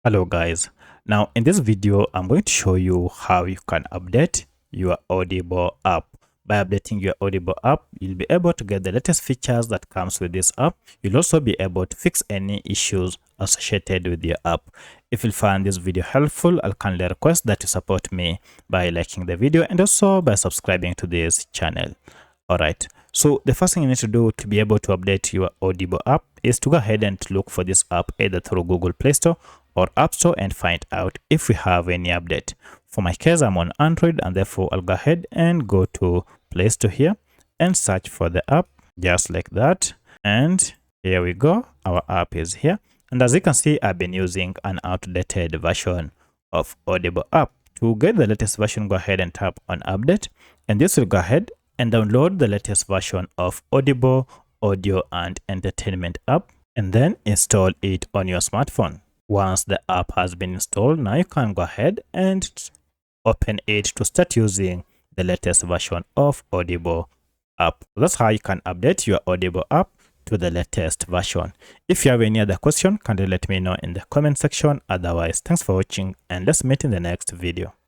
Hello guys, now in this video I'm going to show you how you can update your Audible app. By updating your Audible app, you'll be able to get the latest features that comes with this app. You'll also be able to fix any issues associated with your app. If you find this video helpful, I'll kindly request that you support me by liking the video and also by subscribing to this channel. Alright, so the first thing you need to do to be able to update your Audible app is to go ahead and look for this app either through Google Play Store or App Store and find out if we have any update. For my case, I'm on Android and therefore I'll go ahead and go to Play Store here and search for the app just like that. And here we go, our app is here. And as you can see, I've been using an outdated version of Audible app. To get the latest version, go ahead and tap on Update, and this will go ahead and download the latest version of Audible audio and entertainment app and then install it on your smartphone. Once the app has been installed, now you can go ahead and open it to start using the latest version of Audible app. That's how you can update your Audible app to the latest version. If you have any other question, kindly let me know in the comment section. Otherwise, thanks for watching and let's meet in the next video.